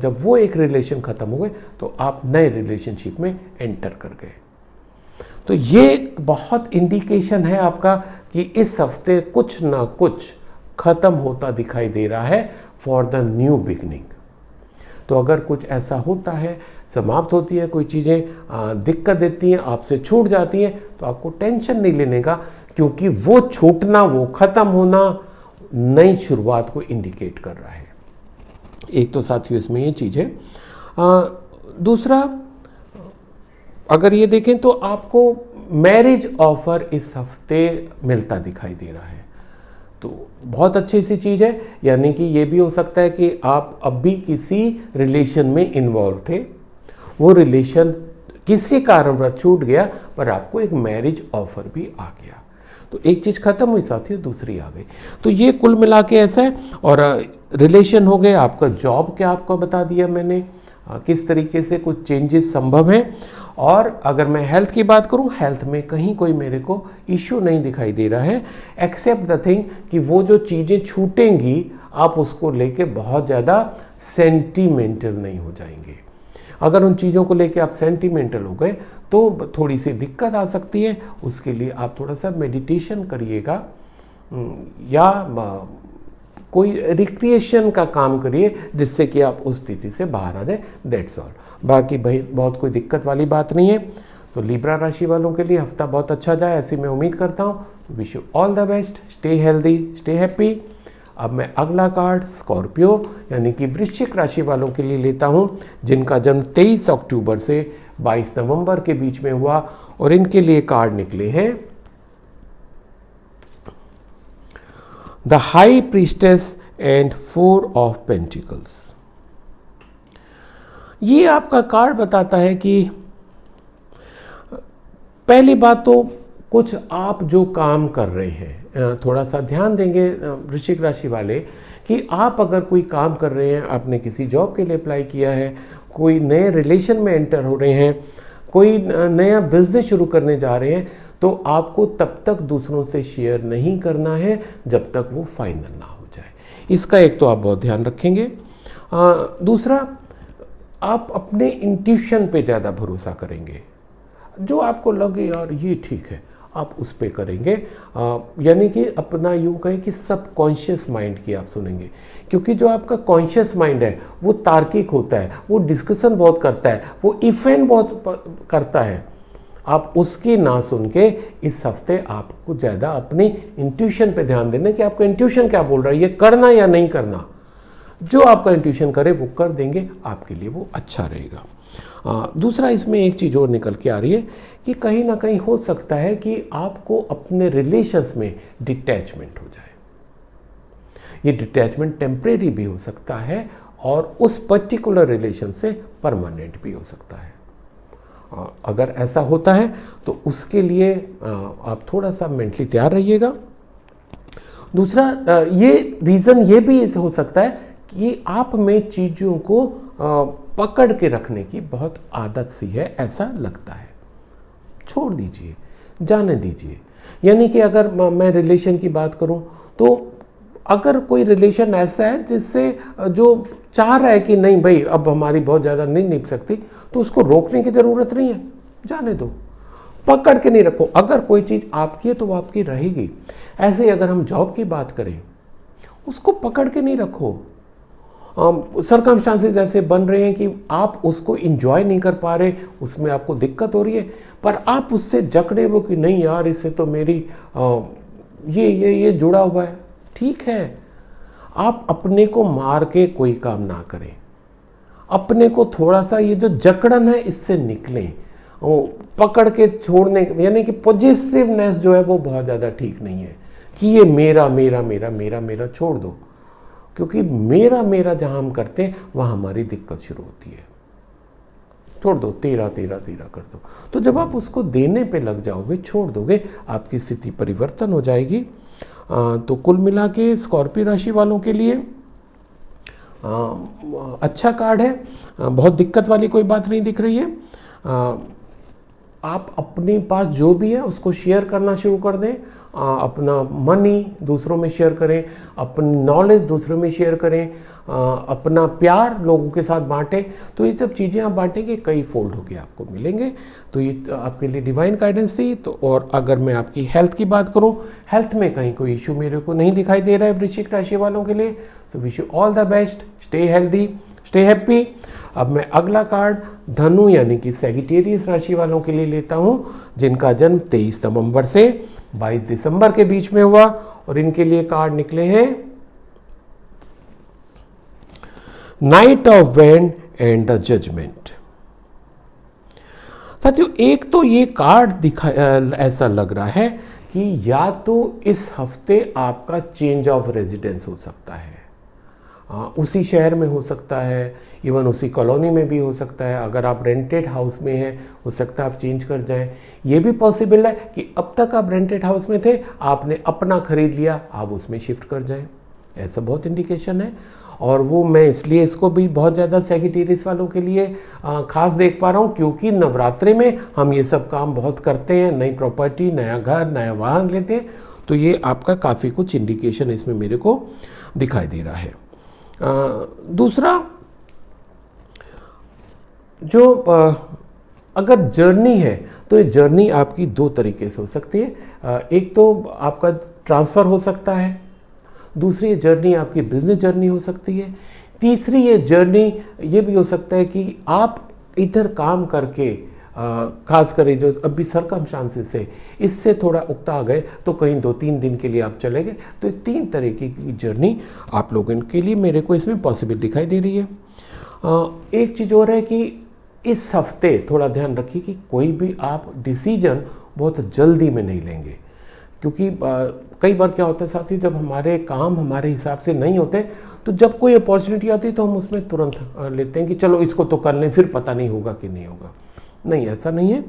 जब वो एक रिलेशन ख़त्म हो गए तो आप नए रिलेशनशिप में एंटर कर गए। तो ये बहुत इंडिकेशन है आपका कि इस हफ्ते कुछ ना कुछ ख़त्म होता दिखाई दे रहा है फॉर द न्यू बिगनिंग। तो अगर कुछ ऐसा होता है, समाप्त होती है, कोई चीज़ें दिक्कत देती हैं, आपसे छूट जाती हैं, तो आपको टेंशन नहीं लेने का, क्योंकि वो छूटना, वो ख़त्म होना नई शुरुआत को इंडिकेट कर रहा है। एक तो साथियों इसमें ये चीज़ है। दूसरा, अगर ये देखें तो आपको मैरिज ऑफर इस हफ्ते मिलता दिखाई दे रहा है, तो बहुत अच्छी सी चीज़ है। यानी कि ये भी हो सकता है कि आप अब भी किसी रिलेशन में इन्वॉल्व थे, वो रिलेशन किसी कारणवश छूट गया, पर आपको एक मैरिज ऑफर भी आ गया। तो एक चीज़ खत्म हुई साथियों, दूसरी आ गई। तो ये कुल मिला के ऐसा है। और रिलेशन हो गए, आपका जॉब क्या आपको बता दिया मैंने, किस तरीके से कुछ चेंजेस संभव हैं। और अगर मैं हेल्थ की बात करूं, हेल्थ में कहीं कोई मेरे को इश्यू नहीं दिखाई दे रहा है, एक्सेप्ट द थिंग कि वो जो चीज़ें छूटेंगी आप उसको लेके बहुत ज़्यादा सेंटिमेंटल नहीं हो जाएंगे। अगर उन चीज़ों को लेके आप सेंटिमेंटल हो गए तो थोड़ी सी दिक्कत आ सकती है। उसके लिए आप थोड़ा सा मेडिटेशन करिएगा या कोई रिक्रिएशन का काम करिए, जिससे कि आप उस स्थिति से बाहर आ जाए। That's all. बाकी भाई बहुत कोई दिक्कत वाली बात नहीं है। तो लिब्रा राशि वालों के लिए हफ्ता बहुत अच्छा जाए, ऐसी मैं उम्मीद करता हूँ। Wish you all the best, stay healthy, stay happy. अब मैं अगला कार्ड स्कॉर्पियो यानी कि वृश्चिक राशि वालों के लिए लेता हूं, जिनका जन्म 23 अक्टूबर से 22 नवंबर के बीच में हुआ, और इनके लिए कार्ड निकले हैं the high priestess and 4 of pentacles. ये आपका कार्ड बताता है कि पहली बात तो कुछ आप जो काम कर रहे हैं, थोड़ा सा ध्यान देंगे वृश्चिक राशि वाले कि आप अगर कोई काम कर रहे हैं, आपने किसी जॉब के लिए अप्लाई किया है, कोई नए रिलेशन में एंटर हो रहे हैं, कोई नया बिजनेस शुरू करने जा रहे हैं, तो आपको तब तक दूसरों से शेयर नहीं करना है जब तक वो फाइनल ना हो जाए। इसका एक तो आप बहुत ध्यान रखेंगे। दूसरा, आप अपने इंट्यूशन पे ज़्यादा भरोसा करेंगे। जो आपको लगे यार ये ठीक है, आप उस पे करेंगे। यानी कि अपना यूँ कहें कि सब कॉन्शियस माइंड की आप सुनेंगे, क्योंकि जो आपका कॉन्शियस माइंड है वो तार्किक होता है, वो डिस्कशन बहुत करता है, वो इफेंट बहुत करता है। आप उसकी ना सुन के इस हफ्ते आपको ज़्यादा अपनी इंट्यूशन पे ध्यान देना कि आपका इंट्यूशन क्या बोल रहा है, ये करना या नहीं करना। जो आपका इंट्यूशन करे वो कर देंगे, आपके लिए वो अच्छा रहेगा। दूसरा, इसमें एक चीज़ और निकल के आ रही है कि कहीं ना कहीं हो सकता है कि आपको अपने रिलेशंस में डिटैचमेंट हो जाए। ये डिटैचमेंट टेम्परेरी भी हो सकता है और उस पर्टिकुलर रिलेशन से परमानेंट भी हो सकता है। अगर ऐसा होता है तो उसके लिए आप थोड़ा सा मेंटली तैयार रहिएगा। दूसरा, ये रीज़न ये भी हो सकता है कि आप में चीज़ों को पकड़ के रखने की बहुत आदत सी है, ऐसा लगता है। छोड़ दीजिए, जाने दीजिए। यानी कि अगर मैं रिलेशन की बात करूं तो अगर कोई रिलेशन ऐसा है जिससे जो चाह रहा है कि नहीं भाई अब हमारी बहुत ज़्यादा नहीं निभ सकती, तो उसको रोकने की ज़रूरत नहीं है, जाने दो, पकड़ के नहीं रखो। अगर कोई चीज़ आपकी है तो वो आपकी रहेगी। ऐसे ही अगर हम जॉब की बात करें, उसको पकड़ के नहीं रखो। सर्कमस्टांसेस ऐसे बन रहे हैं कि आप उसको इंजॉय नहीं कर पा रहे, उसमें आपको दिक्कत हो रही है, पर आप उससे जकड़े हो कि नहीं यार इससे तो मेरी ये जुड़ा हुआ है। ठीक है, आप अपने को मार के कोई काम ना करें, अपने को थोड़ा सा ये जो जकड़न है इससे निकलें। वो पकड़ के छोड़ने, यानी कि पॉजिटिवनेस जो है वो बहुत ज़्यादा ठीक नहीं है कि ये मेरा मेरा मेरा मेरा मेरा छोड़ दो। क्योंकि मेरा मेरा जहाँ हम करते हैं वहाँ हमारी दिक्कत शुरू होती है। छोड़ दो, तेरा तेरा तेरा कर दो। तो जब आप उसको देने पे लग जाओगे, छोड़ दोगे, आपकी स्थिति परिवर्तन हो जाएगी। तो कुल मिला के स्कॉर्पियो राशि वालों के लिए अच्छा कार्ड है, बहुत दिक्कत वाली कोई बात नहीं दिख रही है। आप अपने पास जो भी है उसको शेयर करना शुरू कर दें, अपना मनी दूसरों में शेयर करें, अपनी नॉलेज दूसरों में शेयर करें, अपना प्यार लोगों के साथ बांटें। तो ये सब चीज़ें आप बांटेंगे, कई फोल्ड होके आपको मिलेंगे। तो ये आपके लिए डिवाइन गाइडेंस थी। तो और अगर मैं आपकी हेल्थ की बात करूं, हेल्थ में कहीं कोई इशू मेरे को नहीं दिखाई दे रहा है वृश्चिक राशि वालों के लिए। तो wish you all the best, stay healthy, stay happy. अब मैं अगला कार्ड धनु यानी कि सैजिटेरियस राशि वालों के लिए लेता हूं, जिनका जन्म 23 नवंबर से 22 दिसंबर के बीच में हुआ। और इनके लिए कार्ड निकले हैं knight of wand and the judgment. साथियों, एक तो ये कार्ड ऐसा लग रहा है कि या तो इस हफ्ते आपका चेंज ऑफ रेजिडेंस हो सकता है, उसी शहर में हो सकता है, इवन उसी कॉलोनी में भी हो सकता है। अगर आप रेंटेड हाउस में हैं, हो सकता है आप चेंज कर जाएं। ये भी पॉसिबल है कि अब तक आप रेंटेड हाउस में थे, आपने अपना खरीद लिया, आप उसमें शिफ्ट कर जाएं। ऐसा बहुत इंडिकेशन है। और वो मैं इसलिए इसको भी बहुत ज़्यादा सैजिटेरियस वालों के लिए खास देख पा रहा हूँ, क्योंकि नवरात्रि में हम ये सब काम बहुत करते हैं, नई प्रॉपर्टी, नया घर, नया वाहन लेते हैं। तो ये आपका काफ़ी कुछ इंडिकेशन इसमें मेरे को दिखाई दे रहा है। दूसरा, जो अगर जर्नी है तो ये जर्नी आपकी दो तरीके से हो सकती है। एक तो आपका ट्रांसफ़र हो सकता है, दूसरी ये जर्नी आपकी बिजनेस जर्नी हो सकती है, तीसरी ये जर्नी ये भी हो सकता है कि आप इधर काम करके खास कर जो अभी सर्कमस्टांसेस है इससे थोड़ा उकता आ गए तो कहीं 2-3 दिन के लिए आप चले गए। तो 3 तरीके की जर्नी आप लोगों के लिए मेरे को इसमें पॉसिबल दिखाई दे रही है। एक चीज़ और है कि इस हफ्ते थोड़ा ध्यान रखिए कि कोई भी आप डिसीजन बहुत जल्दी में नहीं लेंगे, क्योंकि कई बार क्या होता है साथी, जब हमारे काम हमारे हिसाब से नहीं होते तो जब कोई अपॉर्चुनिटी आती है तो हम उसमें तुरंत लेते हैं कि चलो इसको तो कर लें, फिर पता नहीं होगा कि नहीं होगा। नहीं, ऐसा नहीं है।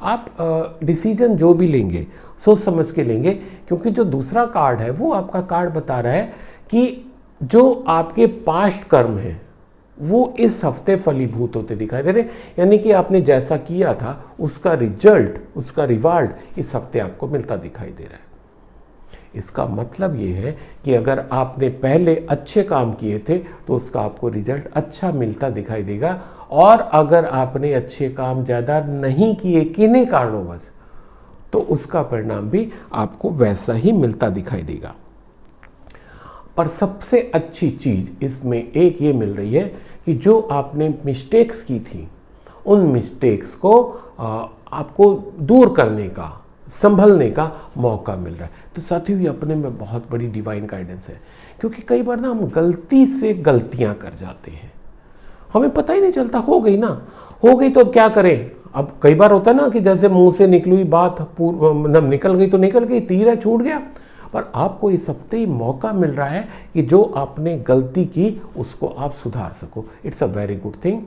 आप डिसीजन जो भी लेंगे सोच समझ के लेंगे, क्योंकि जो दूसरा कार्ड है वो आपका कार्ड बता रहा है कि जो आपके पास्ट कर्म हैं वो इस हफ्ते फलीभूत होते दिखाई दे रहे हैं। यानी कि आपने जैसा किया था उसका रिजल्ट, उसका रिवार्ड इस हफ्ते आपको मिलता दिखाई दे रहा है। इसका मतलब ये है कि अगर आपने पहले अच्छे काम किए थे तो उसका आपको रिजल्ट अच्छा मिलता दिखाई देगा, और अगर आपने अच्छे काम ज़्यादा नहीं किए किन्हीं कारणोंवश तो उसका परिणाम भी आपको वैसा ही मिलता दिखाई देगा। पर सबसे अच्छी चीज़ इसमें एक ये मिल रही है कि जो आपने मिस्टेक्स की थी उन मिस्टेक्स को आपको दूर करने का, संभलने का मौका मिल रहा है। तो साथियों, ये अपने में बहुत बड़ी डिवाइन गाइडेंस है, क्योंकि कई बार ना हम गलती से गलतियां कर जाते हैं, हमें पता ही नहीं चलता, हो गई ना, हो गई तो अब क्या करें। अब कई बार होता है ना कि जैसे मुंह से निकली हुई बात मतलब निकल गई तो निकल गई, तीर है छूट गया। पर आपको इस हफ्ते ही मौका मिल रहा है कि जो आपने गलती की उसको आप सुधार सको। It's a very good thing.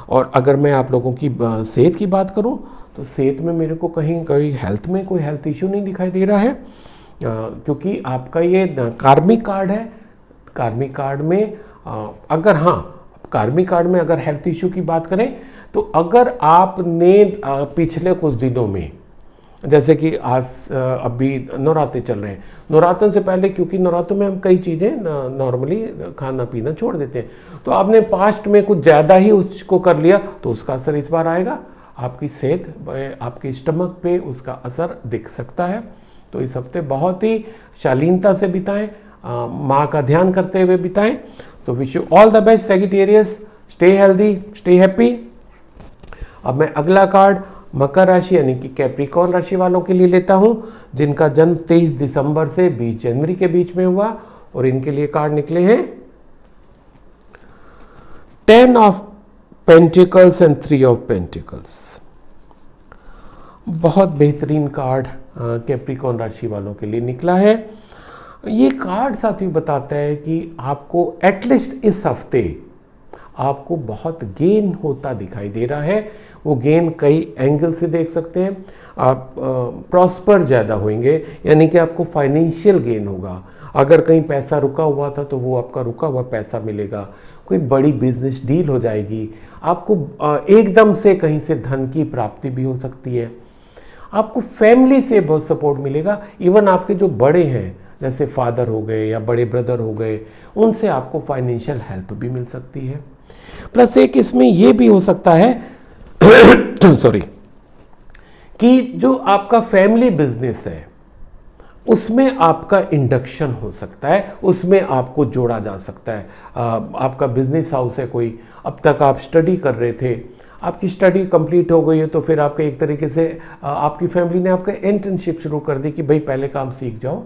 और अगर मैं आप लोगों की सेहत की बात करूं तो सेहत में मेरे को कहीं हेल्थ में कोई हेल्थ इश्यू नहीं दिखाई दे रहा है, क्योंकि आपका ये कार्मिक कार्ड है। कार्मिक कार्ड में अगर कार्मिक कार्ड में अगर हेल्थ इश्यू की बात करें तो अगर आपने पिछले कुछ दिनों में, जैसे कि आज अभी नवरात्रे चल रहे हैं, नवरात्रों से पहले, क्योंकि नवरात्रों में हम कई चीज़ें नॉर्मली खाना पीना छोड़ देते हैं, तो आपने पास्ट में कुछ ज़्यादा ही उसको कर लिया तो उसका असर इस बार आएगा। आपकी सेहत, आपके स्टमक पे उसका असर दिख सकता है। तो इस हफ्ते बहुत ही शालीनता से बिताएं, माँ का ध्यान करते हुए बिताएं। तो wish you all the best Sagittarius, stay healthy, stay happy. अब मैं अगला कार्ड मकर राशि यानी कि कैप्रिकॉर्न राशि वालों के लिए लेता हूं, जिनका जन्म 23 दिसंबर से 20 जनवरी के बीच में हुआ। और इनके लिए कार्ड निकले हैं 10 of pentacles and 3 of pentacles. बहुत बेहतरीन कार्ड कैप्रिकॉर्न राशि वालों के लिए निकला है। ये कार्ड साथियों बताता है कि आपको एटलीस्ट इस हफ्ते आपको बहुत गेन होता दिखाई दे रहा है। वो गेन कई एंगल से देख सकते हैं। आप प्रॉस्पर ज़्यादा होंगे, यानी कि आपको फाइनेंशियल गेन होगा। अगर कहीं पैसा रुका हुआ था तो वो आपका रुका हुआ पैसा मिलेगा। कोई बड़ी बिजनेस डील हो जाएगी। आपको एकदम से कहीं से धन की प्राप्ति भी हो सकती है। आपको फैमिली से बहुत सपोर्ट मिलेगा। इवन आपके जो बड़े हैं, जैसे फादर हो गए या बड़े ब्रदर हो गए, उनसे आपको फाइनेंशियल हेल्प भी मिल सकती है। प्लस एक इसमें ये भी हो सकता है सॉरी, कि जो आपका फैमिली बिजनेस है उसमें आपका इंडक्शन हो सकता है, उसमें आपको जोड़ा जा सकता है। आपका बिजनेस हाउस है कोई, अब तक आप स्टडी कर रहे थे, आपकी स्टडी कंप्लीट हो गई है, तो फिर आपके एक तरीके से आपकी फैमिली ने आपका इंटर्नशिप शुरू कर दी कि भाई पहले काम सीख जाओ।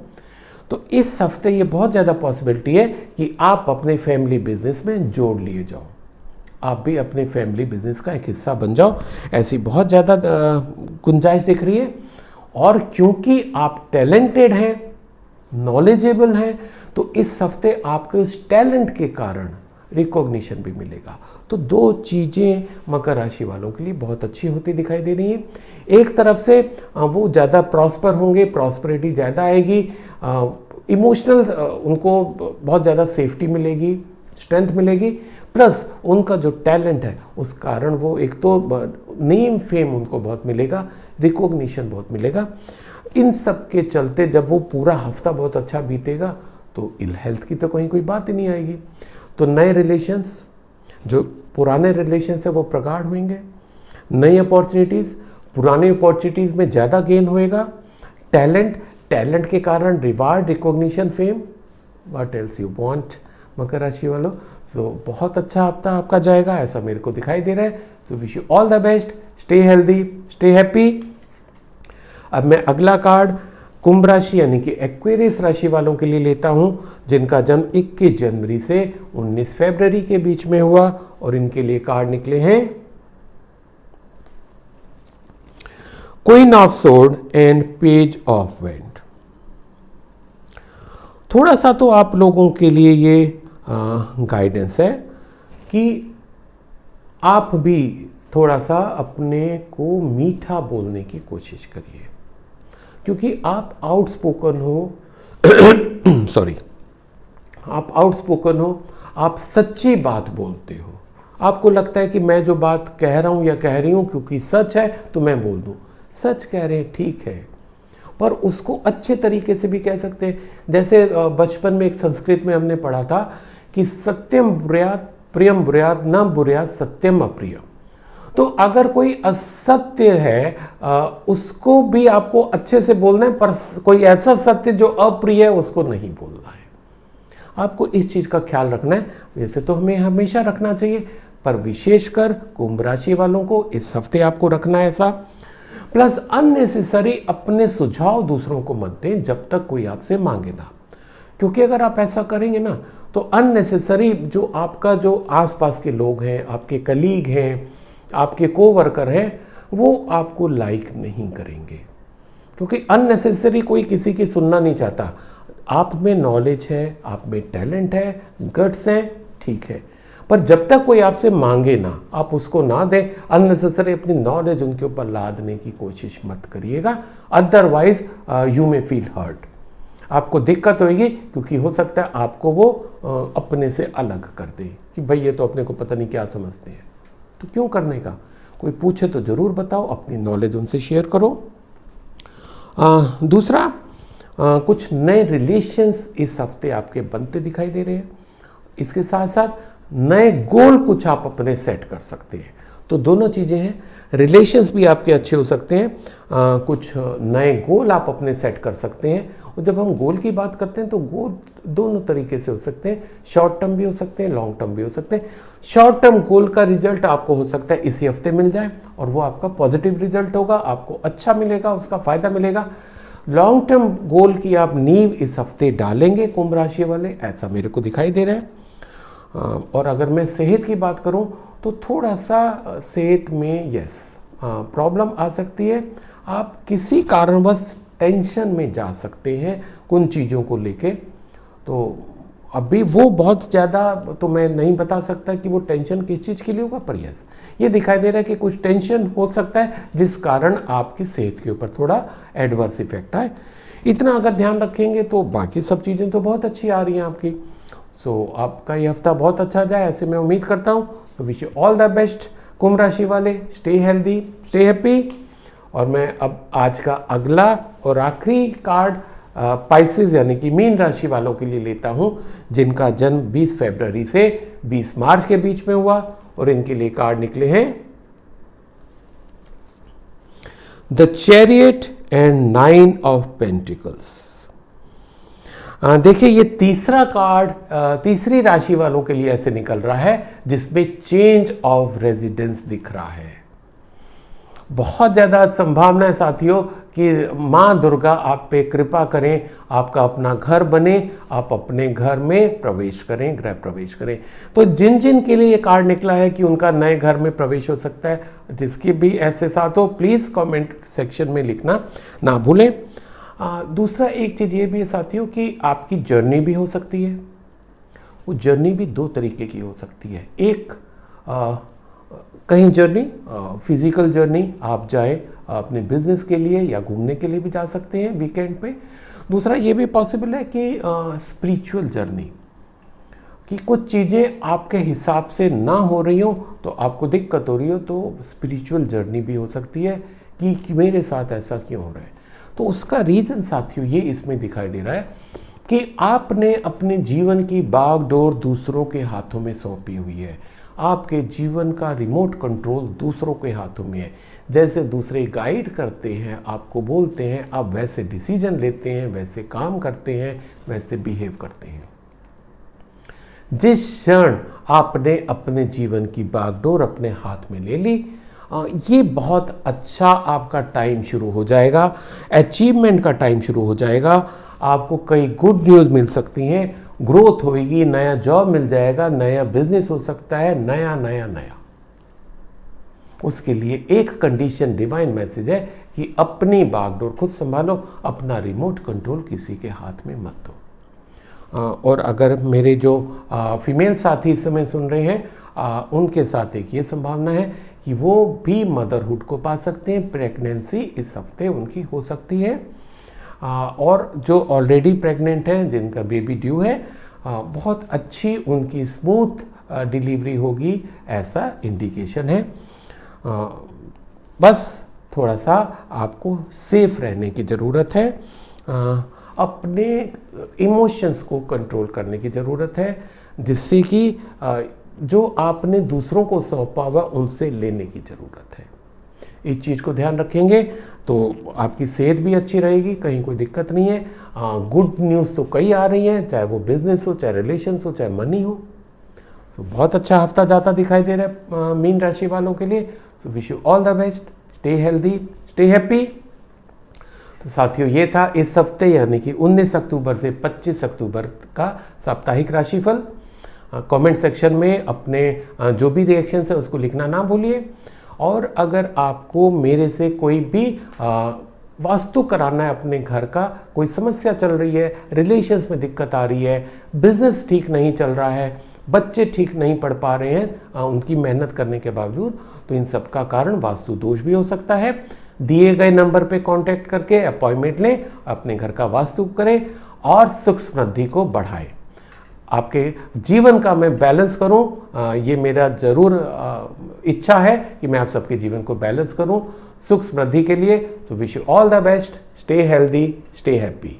तो इस हफ्ते ये बहुत ज़्यादा पॉसिबिलिटी है कि आप अपने फैमिली बिजनेस में जोड़ लिए जाओ, आप भी अपने फैमिली बिजनेस का एक हिस्सा बन जाओ। ऐसी बहुत ज़्यादा गुंजाइश दिख रही है। और क्योंकि आप टैलेंटेड हैं, नॉलेजेबल हैं, तो इस हफ्ते आपके उस टैलेंट के कारण रिकॉग्निशन भी मिलेगा। तो दो चीज़ें मकर राशि वालों के लिए बहुत अच्छी होती दिखाई दे रही हैं। एक तरफ से वो ज़्यादा प्रॉस्पर होंगे, प्रॉस्पेरिटी ज़्यादा आएगी, इमोशनल उनको बहुत ज़्यादा सेफ्टी मिलेगी, स्ट्रेंथ मिलेगी। प्लस उनका जो टैलेंट है उस कारण वो एक तो नेम फेम उनको बहुत मिलेगा, रिकॉग्निशन बहुत मिलेगा। इन सब के चलते जब वो पूरा हफ्ता बहुत अच्छा बीतेगा तो इल हेल्थ की तो कहीं कोई बात ही नहीं आएगी। तो नए रिलेशंस, जो पुराने रिलेशंस है वो प्रगाढ़ होंगे। नई अपॉर्चुनिटीज़, पुरानी अपॉर्चुनिटीज़ में ज़्यादा गेन होएगा। टैलेंट के कारण reward, recognition, fame, what else you want मकर राशि वालों। सो बहुत अच्छा हफ्ता आपका जाएगा, ऐसा मेरे को दिखाई दे रहा है। So wish you all the best, stay healthy, stay happy. अब मैं अगला कार्ड कुंभ राशि यानी कि एक्वेरियस राशि वालों के लिए लेता हूं, जिनका जन्म 21 जनवरी से 19 फरवरी के बीच में हुआ। और इनके लिए कार्ड निकले हैं queen of sword and page of wand. थोड़ा सा तो आप लोगों के लिए ये गाइडेंस है कि आप भी थोड़ा सा अपने को मीठा बोलने की कोशिश करिए, क्योंकि आप आउटस्पोकन हो सॉरी, आप आउटस्पोकन हो, आप सच्ची बात बोलते हो। आपको लगता है कि मैं जो बात कह रहा हूँ या कह रही हूँ क्योंकि सच है तो मैं बोल दूँ। सच कह रहे हैं, ठीक है, पर उसको अच्छे तरीके से भी कह सकते हैं। जैसे बचपन में एक संस्कृत में हमने पढ़ा था कि सत्यम ब्रूयात् प्रियम ब्रूयात् न ब्रूयात् सत्यम अप्रियम। तो अगर कोई असत्य है उसको भी आपको अच्छे से बोलना है, पर कोई ऐसा सत्य जो अप्रिय है उसको नहीं बोलना है। आपको इस चीज़ का ख्याल रखना है। वैसे तो हमें हमेशा रखना चाहिए, पर विशेषकर कुंभ राशि वालों को इस हफ्ते आपको रखना है ऐसा। प्लस अननेसेसरी अपने सुझाव दूसरों को मत दें जब तक कोई आपसे मांगे ना, क्योंकि अगर आप ऐसा करेंगे ना तो अननेसेसरी जो आपका जो आसपास के लोग हैं, आपके कलीग हैं, आपके कोवर्कर हैं, वो आपको लाइक नहीं करेंगे, क्योंकि अननेसेसरी कोई किसी की सुनना नहीं चाहता। आप में नॉलेज है, आप में टैलेंट है, गट्स हैं, ठीक है, पर जब तक कोई आपसे मांगे ना, आप उसको ना दें। अननेसेसरी अपनी नॉलेज उनके ऊपर लादने की कोशिश मत करिएगा, otherwise you may feel hurt. आपको दिक्कत होगी, क्योंकि हो सकता है आपको वो अपने से अलग कर दे कि भाई ये तो अपने को पता नहीं क्या समझते हैं। तो क्यों करने का, कोई पूछे तो ज़रूर बताओ, अपनी नॉलेज उनसे शेयर करो। दूसरा, कुछ नए रिलेशंस इस हफ्ते आपके बनते दिखाई दे रहे हैं। इसके साथ साथ नए गोल कुछ आप अपने सेट कर सकते हैं। तो दोनों चीज़ें हैं, रिलेशंस भी आपके अच्छे हो सकते हैं, कुछ नए गोल आप अपने सेट कर सकते हैं। और जब हम गोल की बात करते हैं तो गोल दोनों तरीके से हो सकते हैं, शॉर्ट टर्म भी हो सकते हैं, लॉन्ग टर्म भी हो सकते हैं। शॉर्ट टर्म गोल का रिजल्ट आपको हो सकता है इसी हफ्ते मिल जाए और वो आपका पॉजिटिव रिजल्ट होगा, आपको अच्छा मिलेगा, उसका फ़ायदा मिलेगा। लॉन्ग टर्म गोल की आप नींव इस हफ्ते डालेंगे कुंभ राशि वाले, ऐसा मेरे को दिखाई दे रहा है। और अगर मैं सेहत की बात करूं तो थोड़ा सा सेहत में प्रॉब्लम आ सकती है। आप किसी कारणवश टेंशन में जा सकते हैं, कुछ चीज़ों को लेके। तो अभी वो बहुत ज़्यादा तो मैं नहीं बता सकता कि वो टेंशन किस चीज़ के लिए होगा, पर यस ये दिखाई दे रहा है कि कुछ टेंशन हो सकता है जिस कारण आपकी सेहत के ऊपर थोड़ा एडवर्स इफेक्ट आए। इतना अगर ध्यान रखेंगे तो बाकी सब चीज़ें तो बहुत अच्छी आ रही हैं आपकी। सो आपका ये हफ्ता बहुत अच्छा जाए ऐसे मैं उम्मीद करता हूँ। तो wish you all the best कुंभ राशि वाले, स्टे हेल्दी, स्टे हैप्पी। और मैं अब आज का अगला और आखिरी कार्ड पाइसेस यानी कि मीन राशि वालों के लिए लेता हूं, जिनका जन्म 20 फरवरी से 20 मार्च के बीच में हुआ, और इनके लिए कार्ड निकले हैं the chariot and 9 of pentacles. देखिए ये तीसरा कार्ड तीसरी राशि वालों के लिए ऐसे निकल रहा है जिसमें चेंज ऑफ रेजिडेंस दिख रहा है। बहुत ज़्यादा संभावना है साथियों कि माँ दुर्गा आप पे कृपा करें, आपका अपना घर बने, आप अपने घर में प्रवेश करें, गृह प्रवेश करें। तो जिन जिन के लिए ये कार्ड निकला है कि उनका नए घर में प्रवेश हो सकता है, जिसके भी ऐसे साथ हो, प्लीज़ कमेंट सेक्शन में लिखना ना भूलें। दूसरा एक चीज़ ये भी है साथियों कि आपकी जर्नी भी हो सकती है। वो जर्नी भी दो तरीके की हो सकती है। एक कहीं जर्नी फिजिकल जर्नी, आप जाए अपने बिजनेस के लिए या घूमने के लिए भी जा सकते हैं वीकेंड पे। दूसरा ये भी पॉसिबल है कि स्पिरिचुअल जर्नी, कि कुछ चीज़ें आपके हिसाब से ना हो रही हो, तो आपको दिक्कत हो रही हो, तो स्पिरिचुअल जर्नी भी हो सकती है कि मेरे साथ ऐसा क्यों हो रहा है। तो उसका रीज़न साथियों ये इसमें दिखाई दे रहा है कि आपने अपने जीवन की बागडोर दूसरों के हाथों में सौंपी हुई है। आपके जीवन का रिमोट कंट्रोल दूसरों के हाथों में है। जैसे दूसरे गाइड करते हैं, आपको बोलते हैं, आप वैसे डिसीजन लेते हैं, वैसे काम करते हैं, वैसे बिहेव करते हैं। जिस क्षण आपने अपने जीवन की बागडोर अपने हाथ में ले ली, ये बहुत अच्छा आपका टाइम शुरू हो जाएगा, अचीवमेंट का टाइम शुरू हो जाएगा। आपको कई गुड न्यूज़ मिल सकती हैं, ग्रोथ होगी, नया जॉब मिल जाएगा, नया बिजनेस हो सकता है, नया नया नया। उसके लिए एक कंडीशन, डिवाइन मैसेज है कि अपनी बागडोर खुद संभालो, अपना रिमोट कंट्रोल किसी के हाथ में मत दो। और अगर मेरे जो फीमेल साथी इस समय सुन रहे हैं, उनके साथ एक ये संभावना है कि वो भी मदरहुड को पा सकते हैं। प्रेगनेंसी इस हफ्ते उनकी हो सकती है। और जो ऑलरेडी प्रेग्नेंट हैं, जिनका बेबी ड्यू है, बहुत अच्छी उनकी स्मूथ डिलीवरी होगी, ऐसा इंडिकेशन है। बस थोड़ा सा आपको सेफ रहने की ज़रूरत है, अपने इमोशंस को कंट्रोल करने की ज़रूरत है, जिससे कि जो आपने दूसरों को सौंपा हुआ उनसे लेने की ज़रूरत है। इस चीज़ को ध्यान रखेंगे तो आपकी सेहत भी अच्छी रहेगी, कहीं कोई दिक्कत नहीं है। गुड न्यूज़ तो कई आ रही हैं, चाहे वो बिजनेस हो, चाहे रिलेशंस हो, चाहे मनी हो। सो बहुत अच्छा हफ्ता जाता दिखाई दे रहा है मीन राशि वालों के लिए। सो wish you all the best, stay healthy, stay happy. तो साथियों ये था इस हफ्ते यानी कि 19 अक्टूबर से 25 अक्टूबर का साप्ताहिक राशिफल। कमेंट सेक्शन में अपने जो भी रिएक्शंस है उसको लिखना ना भूलिए। और अगर आपको मेरे से कोई भी वास्तु कराना है अपने घर का, कोई समस्या चल रही है, रिलेशंस में दिक्कत आ रही है, बिजनेस ठीक नहीं चल रहा है, बच्चे ठीक नहीं पढ़ पा रहे हैं उनकी मेहनत करने के बावजूद, तो इन सब का कारण वास्तु दोष भी हो सकता है। दिए गए नंबर पे कांटेक्ट करके अपॉइंटमेंट लें, अपने घर का वास्तु करें और सुख समृद्धि को बढ़ाएं। आपके जीवन का मैं बैलेंस करूं, ये मेरा ज़रूर इच्छा है कि मैं आप सबके जीवन को बैलेंस करूं सुख समृद्धि के लिए। सो wish you all the best, stay healthy, stay happy.